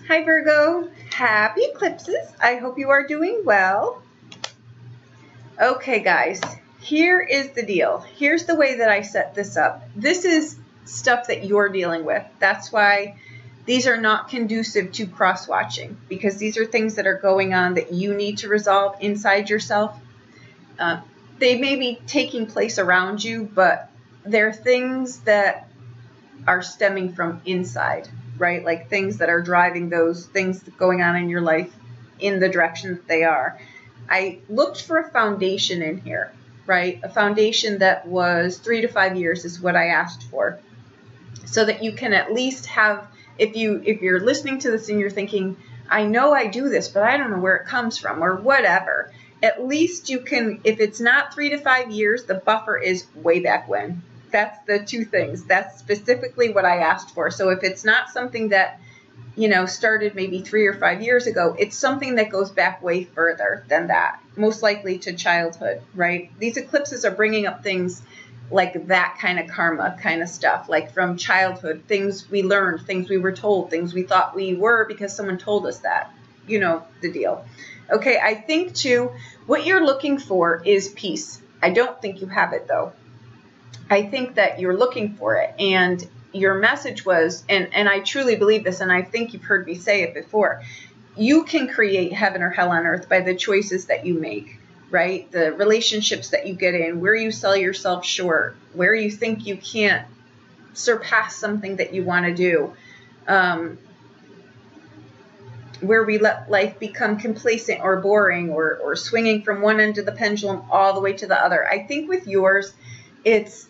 Hi Virgo, happy eclipses. I hope you are doing well. Okay guys, here is the deal. Here's the way that I set this up. This is stuff that you're dealing with. That's why these are not conducive to cross-watching, because these are things that are going on that you need to resolve inside yourself. They may be taking place around you, but they're things that are stemming from inside. Right? Like things that are driving those things going on in your life in the direction that they are. I looked for a foundation in here, right? A foundation that was 3 to 5 years is what I asked for. So that you can at least have, if you're listening to this and you're thinking, I know I do this, but I don't know where it comes from or whatever. At least you can, if it's not 3 to 5 years, the buffer is way back when. That's the two things. That's specifically what I asked for. So if it's not something that, started maybe 3 or 5 years ago, it's something that goes back way further than that, most likely to childhood, right? These eclipses are bringing up things like that kind of karma kind of stuff, like from childhood, things we learned, things we were told, things we thought we were because someone told us that. You know the deal. Okay, I think too, what you're looking for is peace. I don't think you have it though. I think that you're looking for it, and your message was, and I truly believe this, and I think you've heard me say it before, you can create heaven or hell on earth by the choices that you make, right? The relationships that you get in, where you sell yourself short, where you think you can't surpass something that you want to do, where we let life become complacent or boring or swinging from one end of the pendulum all the way to the other. I think with yours, it's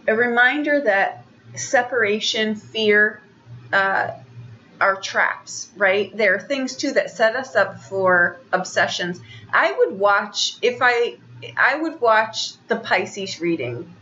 a reminder that separation, fear, are traps, right? There are things too that set us up for obsessions. I would watch, I would watch the Pisces reading,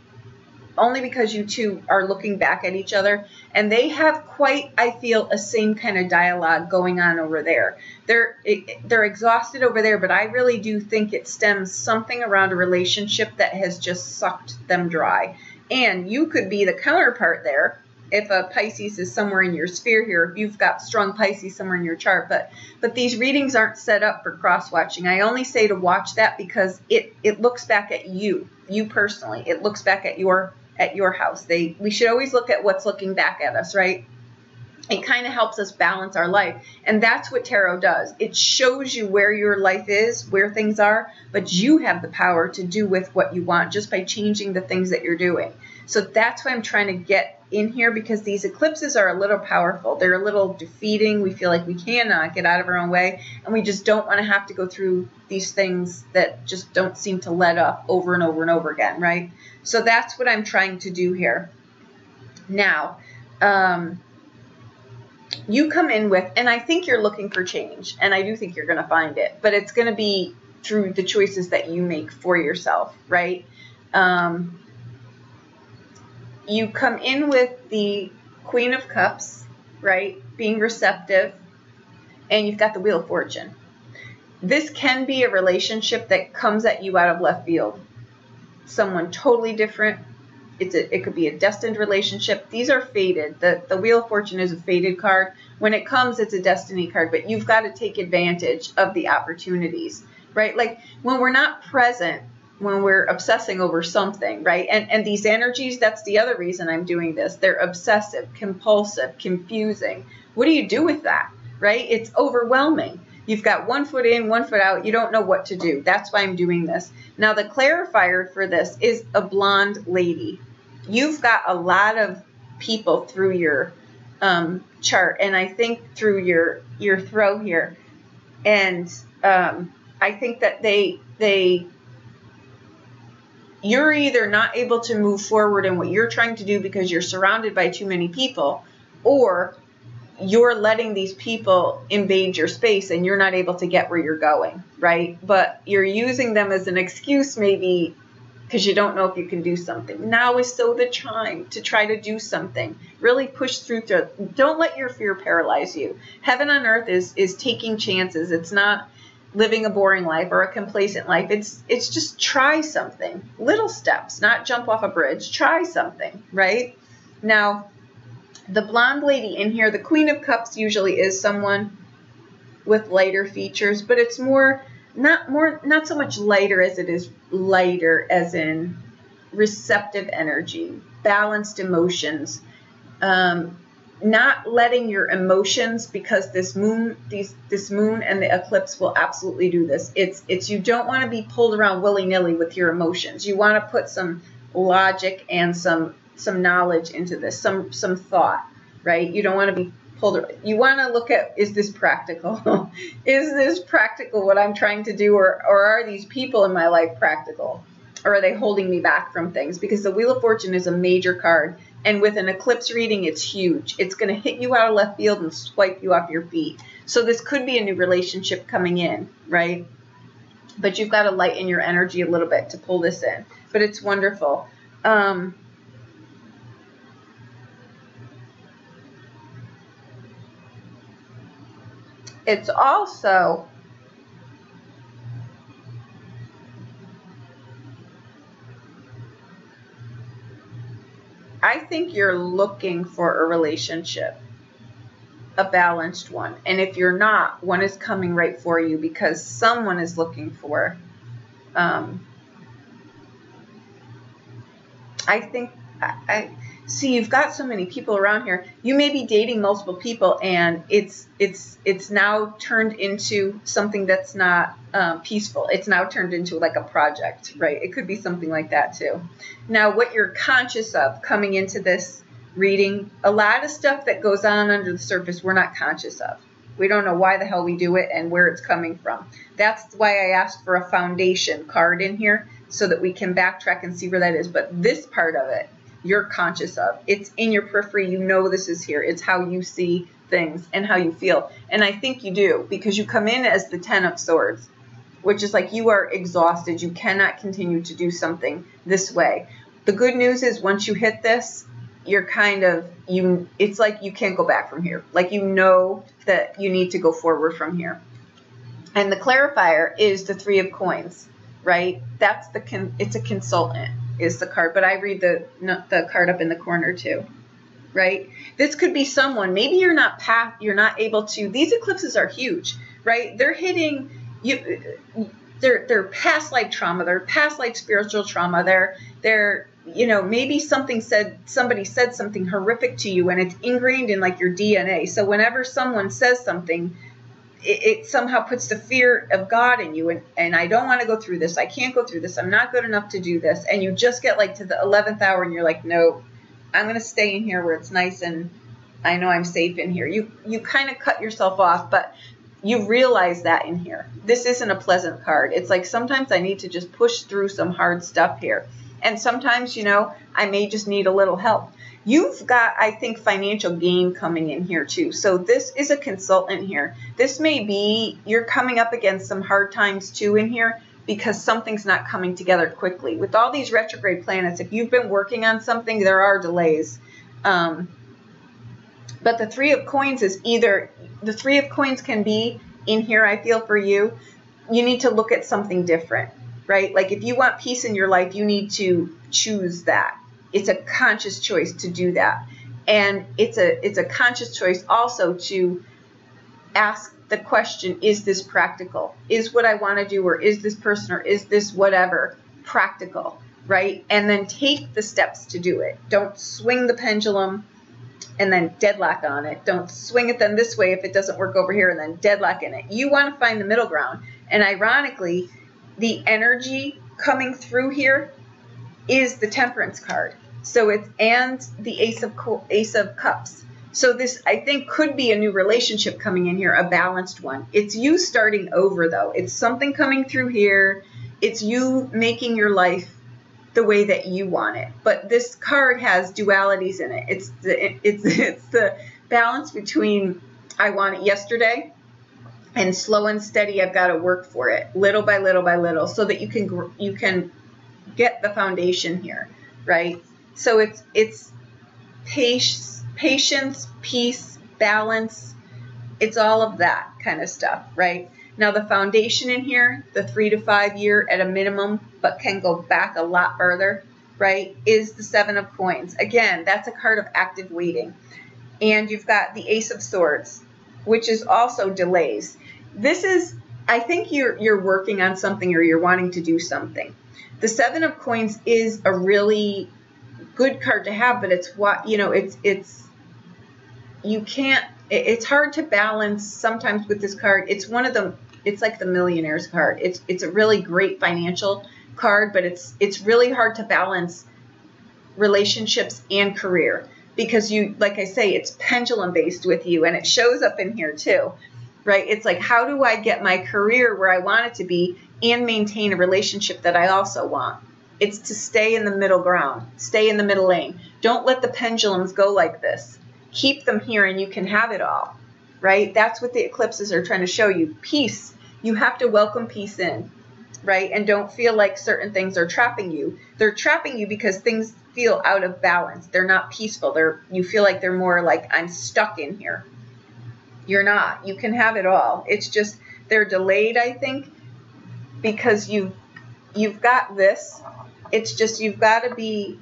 only because you two are looking back at each other, and they have quite, I feel, a same kind of dialogue going on over there. They're exhausted over there, but I really do think it stems something around a relationship that has just sucked them dry. And you could be the counterpart there if a Pisces is somewhere in your sphere here, if you've got strong Pisces somewhere in your chart. But these readings aren't set up for cross-watching. I only say to watch that because it looks back at you personally. It looks back at your house. We should always look at what's looking back at us, right? It kind of helps us balance our life. And that's what tarot does. It shows you where your life is, where things are, but you have the power to do with what you want just by changing the things that you're doing. So that's why I'm trying to get in here, because these eclipses are a little powerful. They're a little defeating. We feel like we cannot get out of our own way, and we just don't want to have to go through these things that just don't seem to let up over and over and over again, right? So that's what I'm trying to do here. Now, you come in with, and I think you're looking for change, and I do think you're going to find it, but it's going to be through the choices that you make for yourself, right? You come in with the Queen of Cups, right? Being receptive, and you've got the Wheel of Fortune. This can be a relationship that comes at you out of left field. Someone totally different. It could be a destined relationship. These are fated. The Wheel of Fortune is a fated card. When it comes, it's a destiny card, but you've got to take advantage of the opportunities, right? Like when we're not present, when we're obsessing over something, right? And these energies, that's the other reason I'm doing this. They're obsessive, compulsive, confusing. What do you do with that, right? It's overwhelming. You've got 1 foot in, 1 foot out. You don't know what to do. That's why I'm doing this. Now, the clarifier for this is a blonde lady. You've got a lot of people through your chart, and I think through your throw here. And I think that you're either not able to move forward in what you're trying to do because you're surrounded by too many people, or you're letting these people invade your space and you're not able to get where you're going, right? But you're using them as an excuse maybe because you don't know if you can do something. Now is so the time to try to do something. Really push through. Don't let your fear paralyze you. Heaven on earth is taking chances. It's not living a boring life or a complacent life. It's just try something. Little steps, not jump off a bridge. Try something, right? Now, The blonde lady in here, the Queen of Cups, usually is someone with lighter features, but it's not so much lighter as it is lighter as in receptive energy, balanced emotions, not letting your emotions, because this moon and the eclipse will absolutely do this. It's you don't want to be pulled around willy-nilly with your emotions. You want to put some logic and some knowledge into this, some thought, right? You don't want to be pulled. You want to look at, is this practical? Is this practical what I'm trying to do, or are these people in my life practical? Or are they holding me back from things? Because the Wheel of Fortune is a major card. And with an eclipse reading, it's huge. It's going to hit you out of left field and swipe you off your feet. So this could be a new relationship coming in, right? But you've got to lighten your energy a little bit to pull this in. But it's wonderful. It's also... I think you're looking for a relationship, a balanced one. And if you're not, one is coming right for you, because someone is looking for, I think, I see you've got so many people around here. You may be dating multiple people, and it's now turned into something that's not peaceful. It's now turned into like a project, right? It could be something like that too. Now, what you're conscious of coming into this reading, a lot of stuff that goes on under the surface we're not conscious of. We don't know why the hell we do it and where it's coming from. That's why I asked for a foundation card in here, so that we can backtrack and see where that is. But this part of it, you're conscious of. It's in your periphery. You know this is here. It's how you see things and how you feel. And I think you do, because you come in as the Ten of Swords, which is like you are exhausted. You cannot continue to do something this way. The good news is once you hit this, you're kind of, it's like you can't go back from here. Like you know that you need to go forward from here. And the clarifier is the Three of Coins, right? That's it's a consultant is the card, but I read the card up in the corner too, right? This could be someone, maybe you're not able to, these eclipses are huge, right? They're hitting you, they're past life trauma, they're past life spiritual trauma, they're you know, maybe somebody said something horrific to you and it's ingrained in like your DNA. So whenever someone says something, it somehow puts the fear of God in you, and I don't want to go through this. I can't go through this. I'm not good enough to do this. And you just get like to the 11th hour and you're like, no, I'm going to stay in here where it's nice and I know I'm safe in here. You kind of cut yourself off, but you realize that in here. This isn't a pleasant card. It's like sometimes I need to just push through some hard stuff here. And sometimes, you know, I may just need a little help. You've got, I think, financial gain coming in here too. So this is a consultant here. This may be, you're coming up against some hard times too in here because something's not coming together quickly. With all these retrograde planets, if you've been working on something, there are delays. But the Three of Coins is either, the Three of Coins can be in here, I feel, for you. You need to look at something different, right? Like if you want peace in your life, you need to choose that. It's a conscious choice to do that. And it's a conscious choice also to ask the question, is this practical? Is what I want to do, or is this person, or is this whatever practical, right? And then take the steps to do it. Don't swing the pendulum and then deadlock on it. Don't swing it then this way if it doesn't work over here and then deadlock in it. You want to find the middle ground. And ironically, the energy coming through here is the Temperance card. So it's, and the Ace of Cups. So this, I think, could be a new relationship coming in here, a balanced one. It's you starting over, though. It's something coming through here. It's you making your life the way that you want it. But this card has dualities in it. It's the balance between I want it yesterday and slow and steady. I've got to work for it, little by little by little, so that you can get the foundation here, right? So it's patience, peace, balance. It's all of that kind of stuff, right? Now the foundation in here, the 3 to 5 year at a minimum, but can go back a lot further, right, is the Seven of Coins. Again, that's a card of active waiting. And you've got the Ace of Swords, which is also delays. This is, I think you're working on something or you're wanting to do something. The Seven of Coins is a really good card to have, but it's what, you know, you can't, it's hard to balance sometimes with this card. It's one of the, it's like the Millionaire's card. It's a really great financial card, but it's really hard to balance relationships and career because you, like I say, it's pendulum based with you, and it shows up in here too, right? It's like, how do I get my career where I want it to be and maintain a relationship that I also want? It's to stay in the middle ground, stay in the middle lane. Don't let the pendulums go like this. Keep them here and you can have it all, right? That's what the eclipses are trying to show you. Peace. You have to welcome peace in, right? And don't feel like certain things are trapping you. They're trapping you because things feel out of balance. They're not peaceful. You feel like they're more like, I'm stuck in here. You're not. You can have it all. It's just they're delayed, I think, because you've got this. It's just you've got to be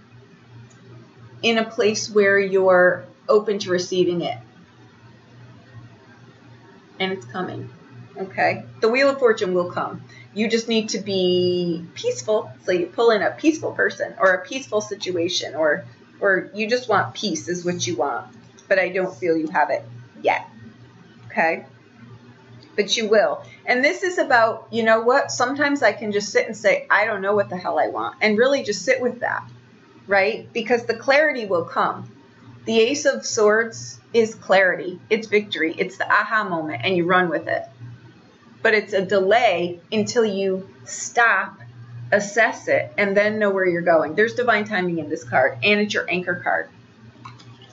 in a place where you're open to receiving it. And it's coming. Okay? The Wheel of Fortune will come. You just need to be peaceful. So you pull in a peaceful person or a peaceful situation, or you just want peace is what you want. But I don't feel you have it yet. Okay? But you will. And this is about, you know what? Sometimes I can just sit and say, I don't know what the hell I want. And really just sit with that. Right? Because the clarity will come. The Ace of Swords is clarity. It's victory. It's the aha moment, and you run with it. But it's a delay until you stop, assess it, and then know where you're going. There's divine timing in this card, and it's your anchor card.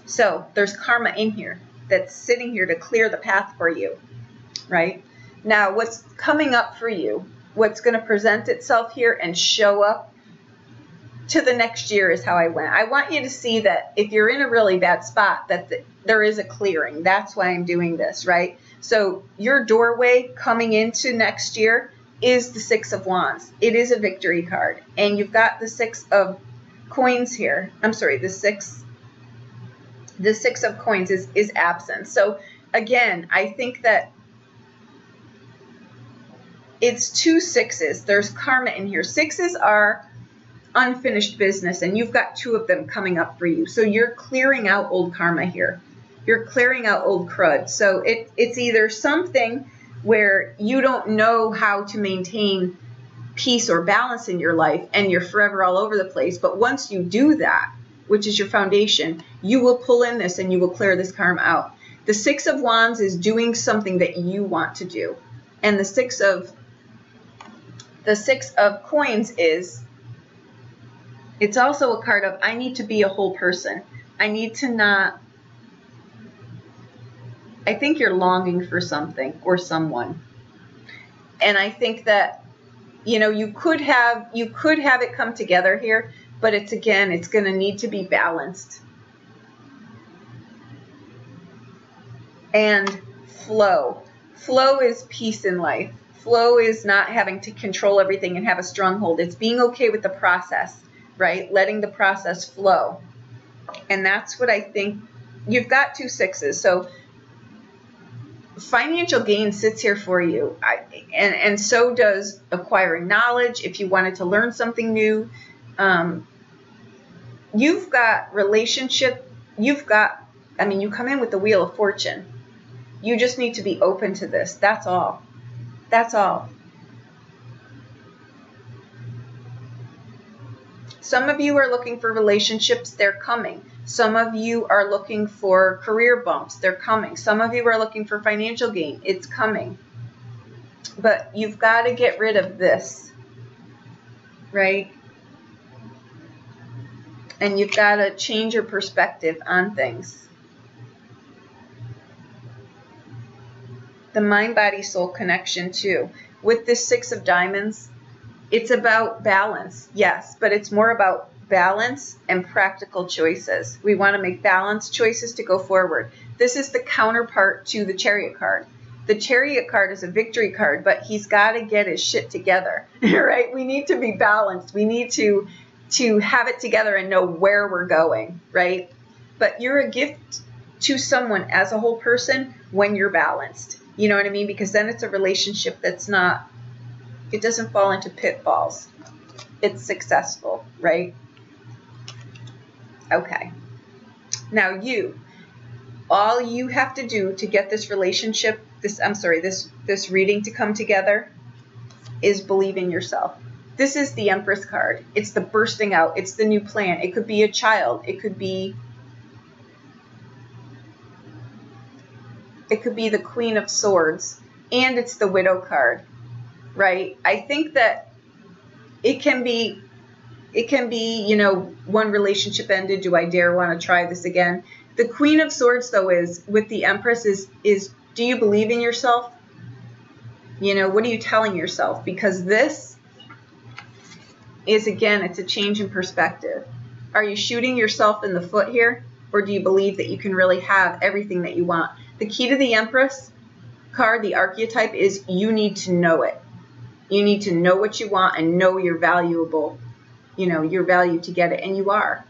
So there's karma in here that's sitting here to clear the path for you, right? Now, what's coming up for you, what's going to present itself here and show up to the next year is how I went. I want you to see that if you're in a really bad spot, that there is a clearing. That's why I'm doing this, right? So your doorway coming into next year is the Six of Wands. It is a victory card. And you've got the Six of Coins here. I'm sorry, the Six of Coins is absent. So again, I think that it's two sixes. There's karma in here. Sixes are unfinished business, and you've got two of them coming up for you. So you're clearing out old karma here. You're clearing out old crud. So it's either something where you don't know how to maintain peace or balance in your life and you're forever all over the place. But once you do that, which is your foundation, you will pull in this and you will clear this karma out. The Six of Wands is doing something that you want to do. And the Six of Coins is, it's also a card of, I need to be a whole person. I need to not, I think you're longing for something or someone. And I think that, you know, you could have it come together here, but it's going to need to be balanced. And flow. Flow is peace in life. Flow is not having to control everything and have a stronghold. It's being okay with the process, right? Letting the process flow. And that's what I think. You've got two sixes. So financial gain sits here for you. And so does acquiring knowledge. If you wanted to learn something new, you've got relationship. You've got, I mean, you come in with the Wheel of Fortune. You just need to be open to this. That's all. That's all. Some of you are looking for relationships. They're coming. Some of you are looking for career bumps. They're coming. Some of you are looking for financial gain. It's coming. But you've got to get rid of this, right? And you've got to change your perspective on things. The mind-body-soul connection too. With this Six of Diamonds, it's about balance, yes, but it's more about balance and practical choices. We want to make balanced choices to go forward. This is the counterpart to the Chariot card. The Chariot card is a victory card, but he's got to get his shit together, right? We need to be balanced. We need to have it together and know where we're going, right? But you're a gift. to someone as a whole person when you're balanced. You know what I mean? Because then it's a relationship that's not, it doesn't fall into pitfalls. It's successful, right? Okay. Now all you have to do to get this relationship, this reading to come together is believe in yourself. This is the Empress card. It's the bursting out. It's the new plan. It could be a child. It could be the Queen of Swords. And it's the Widow card, right? I think that it can be, you know, one relationship ended. Do I dare want to try this again? The Queen of Swords, though, is with the Empress is do you believe in yourself? You know, what are you telling yourself? Because this is, again, it's a change in perspective. Are you shooting yourself in the foot here? Or do you believe that you can really have everything that you want? The key to the Empress card, the archetype, is you need to know it. You need to know what you want and know you're valuable. You know, you're valued to get it, and you are.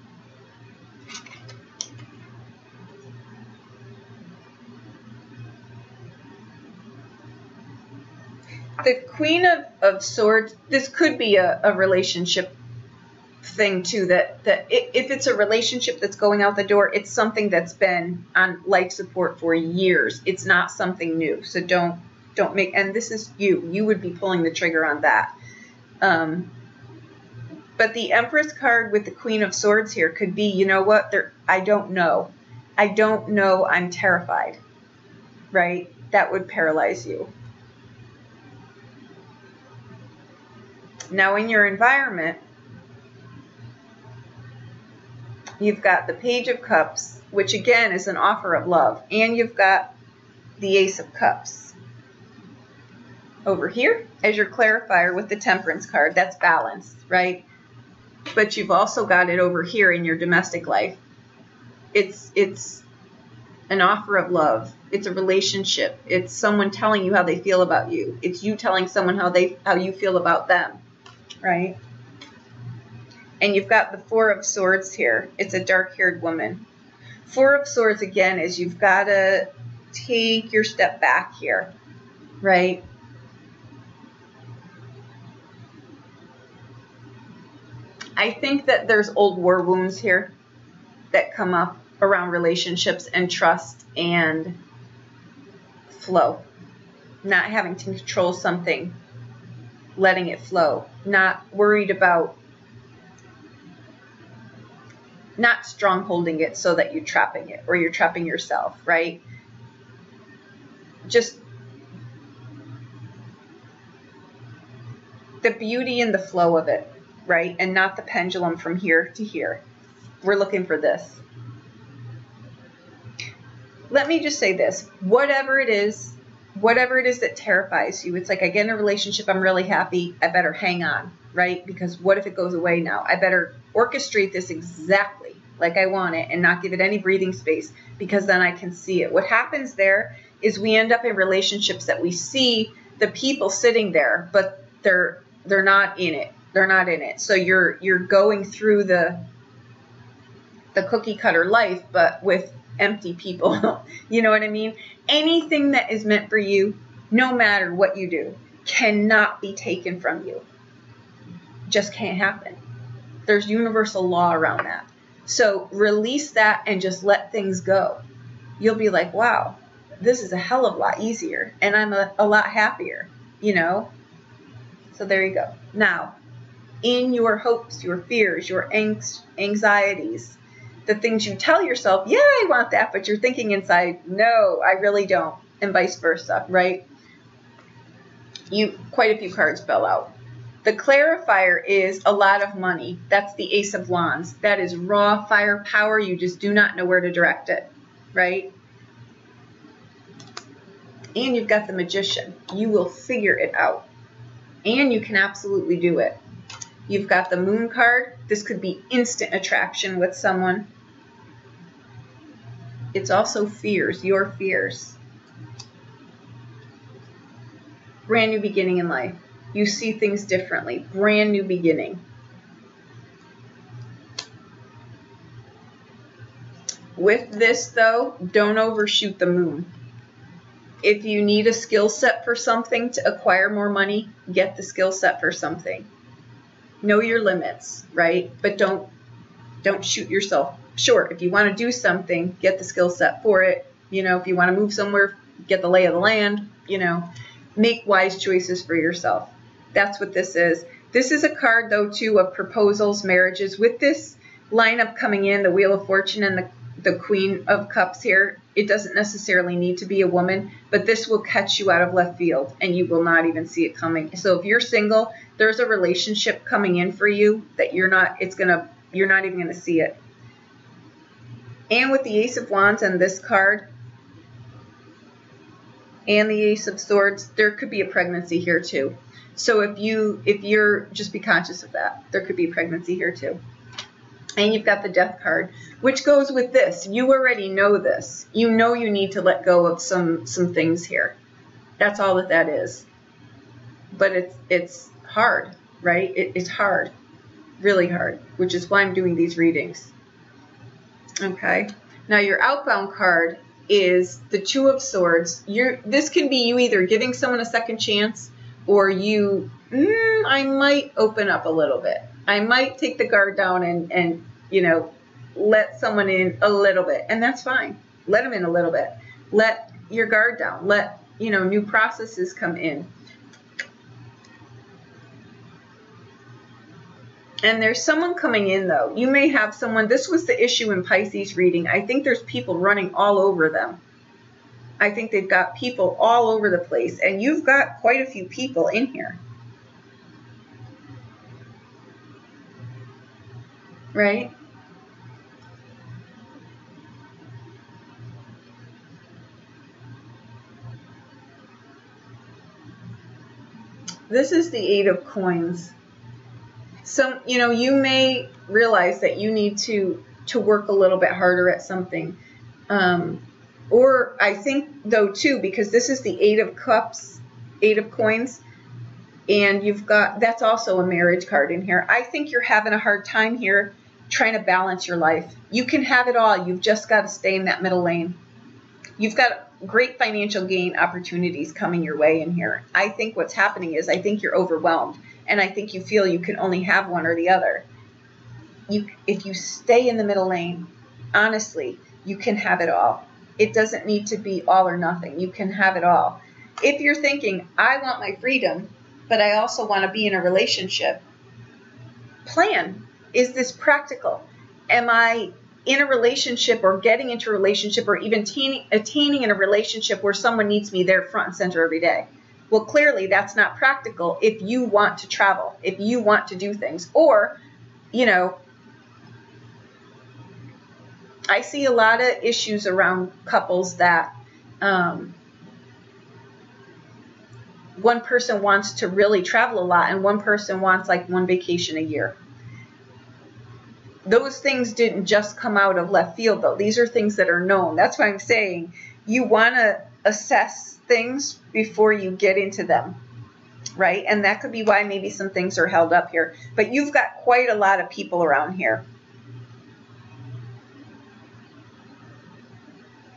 The Queen of Swords, this could be a relationship thing too, that if it's a relationship that's going out the door, it's something that's been on life support for years. It's not something new. So don't make, and this is you would be pulling the trigger on that. But the Empress card with the Queen of Swords here could be, you know what, I don't know. I'm terrified, right? That would paralyze you. Now in your environment, you've got the Page of Cups, which again is an offer of love, and you've got the Ace of Cups. Over here as your clarifier with the Temperance card, that's balanced, right? But you've also got it over here in your domestic life. It's an offer of love. It's a relationship. It's someone telling you how they feel about you. It's you telling someone how you feel about them, right? And you've got the Four of Swords here. It's a dark-haired woman. Four of Swords, again, is you've got to take your step back here, right? I think that there's old war wounds here that come up around relationships and trust and flow. Not having to control something, letting it flow. Not worried about, not strong-holding it so that you're trapping it or you're trapping yourself, right? Just the beauty and the flow of it, right? And not the pendulum from here to here. We're looking for this. Let me just say this. Whatever it is that terrifies you, it's like, I get in a relationship, I'm really happy, I better hang on, right? Because what if it goes away now? I better orchestrate this exactly like I want it and not give it any breathing space, because then I can see it. What happens there is we end up in relationships that we see the people sitting there, but they're not in it. They're not in it. So you're going through the cookie cutter life, but with empty people. You know what I mean? Anything that is meant for you, no matter what you do, cannot be taken from you. Just can't happen. There's universal law around that. So release that and just let things go. You'll be like, wow, this is a hell of a lot easier, and I'm a lot happier, you know? So there you go. Now, in your hopes, your fears, your anxieties, the things you tell yourself, yeah, I want that, but you're thinking inside, no, I really don't, and vice versa, right? Quite a few cards fell out. The clarifier is a lot of money. That's the Ace of Wands. That is raw firepower. You just do not know where to direct it, right? And you've got the Magician. You will figure it out. And you can absolutely do it. You've got the Moon card. This could be instant attraction with someone. It's also fears, your fears. Brand new beginning in life. You see things differently. Brand new beginning. With this, though, don't overshoot the moon. If you need a skill set for something to acquire more money, get the skill set for something. Know your limits, right? But don't shoot yourself short. If you want to do something, get the skill set for it. You know, if you want to move somewhere, get the lay of the land, you know, make wise choices for yourself. That's what this is. This is a card, though, too, of proposals, marriages. With this lineup coming in, the Wheel of Fortune and the Queen of Cups here, it doesn't necessarily need to be a woman, but this will catch you out of left field and you will not even see it coming. So if you're single, there's a relationship coming in for you that you're not even going to see it. And with the Ace of Wands and this card and the Ace of Swords, there could be a pregnancy here too. So if you're just be conscious of that. There could be a pregnancy here too. And you've got the Death card, which goes with this. You already know this. You know you need to let go of some things here. That's all that is. But it's hard, right? It's hard, really hard, which is why I'm doing these readings. Okay. Now your outbound card is the Two of Swords. This can be you either giving someone a second chance or you, I might open up a little bit. I might take the guard down and you know, let someone in a little bit. And that's fine. Let them in a little bit. Let your guard down. Let, you know, new processes come in. And there's someone coming in, though. You may have someone, this was the issue in Pisces reading. I think there's people running all over them. I think they've got people all over the place. And you've got quite a few people in here. Right? This is the Eight of Coins. So, you know, you may realize that you need to work a little bit harder at something. Or I think, though, too, because this is the Eight of Cups, Eight of Coins, and you've got, that's also a marriage card in here. I think you're having a hard time here trying to balance your life. You can have it all. You've just got to stay in that middle lane. You've got great financial gain opportunities coming your way in here. I think what's happening is I think you're overwhelmed, and I think you feel you can only have one or the other. If you stay in the middle lane, honestly, you can have it all. It doesn't need to be all or nothing. You can have it all. If you're thinking, I want my freedom, but I also want to be in a relationship, plan. Is this practical? Am I in a relationship or getting into a relationship or even attaining in a relationship where someone needs me there front and center every day? Well, clearly that's not practical if you want to travel, if you want to do things. Or, you know, I see a lot of issues around couples that one person wants to really travel a lot and one person wants like one vacation a year. Those things didn't just come out of left field, though. These are things that are known. That's why I'm saying you want to assess things before you get into them, right? And that could be why maybe some things are held up here. But you've got quite a lot of people around here.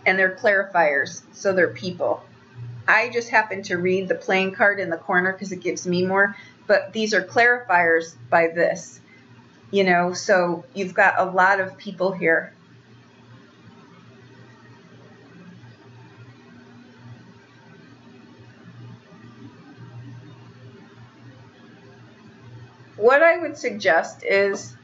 And they're clarifiers, so they're people. I just happen to read the playing card in the corner because it gives me more. But these are clarifiers by this. You know, so you've got a lot of people here. What I would suggest is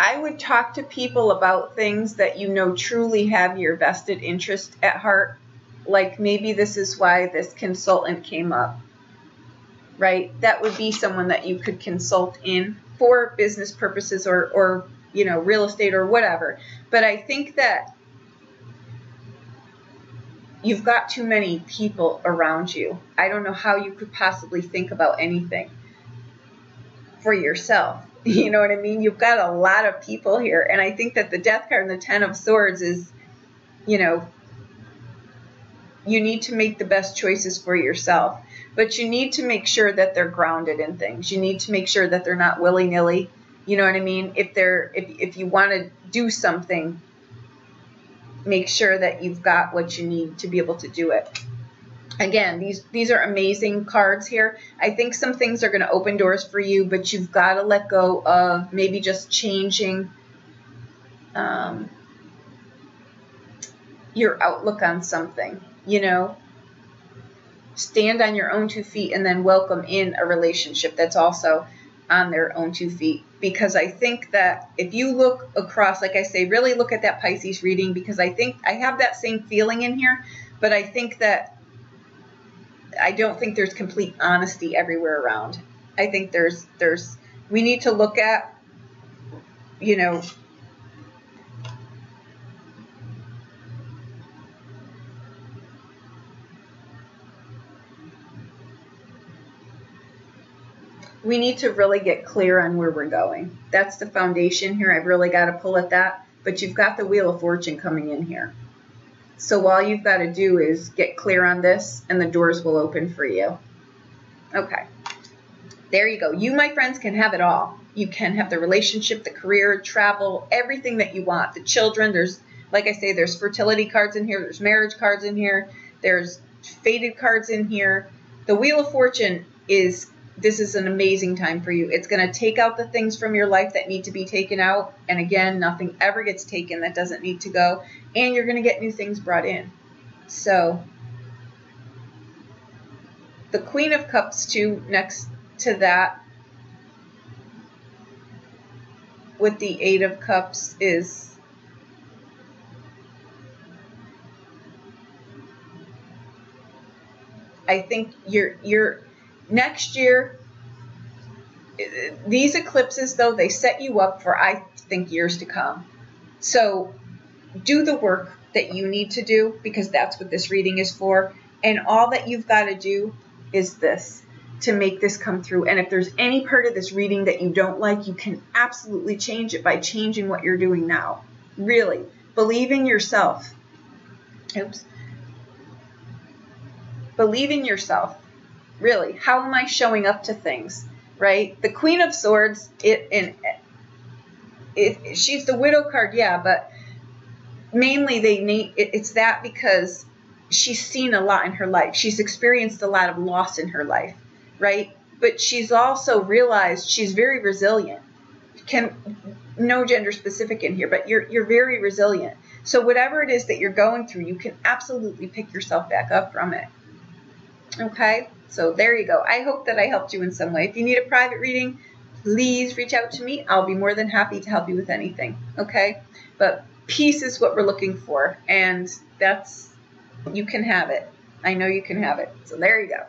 I would talk to people about things that you know truly have your vested interest at heart. Like maybe this is why this consultant came up, right? That would be someone that you could consult in for business purposes or you know, real estate or whatever. But I think that you've got too many people around you. I don't know how you could possibly think about anything for yourself. You know what I mean? You've got a lot of people here. And I think that the Death card and the Ten of Swords is, you know, you need to make the best choices for yourself. But you need to make sure that they're grounded in things. You need to make sure that they're not willy-nilly. You know what I mean? If you want to do something, make sure that you've got what you need to be able to do it. Again, these are amazing cards here. I think some things are going to open doors for you, but you've got to let go of maybe just changing your outlook on something, you know. Stand on your own 2 feet and then welcome in a relationship that's also on their own 2 feet. Because I think that if you look across, like I say, really look at that Pisces reading, because I think I have that same feeling in here, but I think that I don't think there's complete honesty everywhere around. I think we need to look at, you know, we need to really get clear on where we're going. That's the foundation here. I've really got to pull at that. But you've got the Wheel of Fortune coming in here. So all you've got to do is get clear on this, and the doors will open for you. Okay. There you go. You, my friends, can have it all. You can have the relationship, the career, travel, everything that you want. The children, there's, like I say, there's fertility cards in here. There's marriage cards in here. There's fated cards in here. The Wheel of Fortune is... This is an amazing time for you. It's going to take out the things from your life that need to be taken out. And again, nothing ever gets taken that doesn't need to go. And you're going to get new things brought in. So, the Queen of Cups, too, next to that, with the Eight of Cups, is... I think you're next year, these eclipses, though, they set you up for, I think, years to come. So do the work that you need to do, because that's what this reading is for. And all that you've got to do is this, to make this come through. And if there's any part of this reading that you don't like, you can absolutely change it by changing what you're doing now. Really. Believe in yourself. Oops. Believe in yourself. Really, how am I showing up to things, right? The Queen of Swords, she's the widow card, yeah, but mainly it's that because she's seen a lot in her life. She's experienced a lot of loss in her life, right? But she's also realized she's very resilient. No gender specific in here, but you're very resilient. So whatever it is that you're going through, you can absolutely pick yourself back up from it. Okay? So there you go. I hope that I helped you in some way. If you need a private reading, please reach out to me. I'll be more than happy to help you with anything. Okay? But peace is what we're looking for. And you can have it. I know you can have it. So there you go.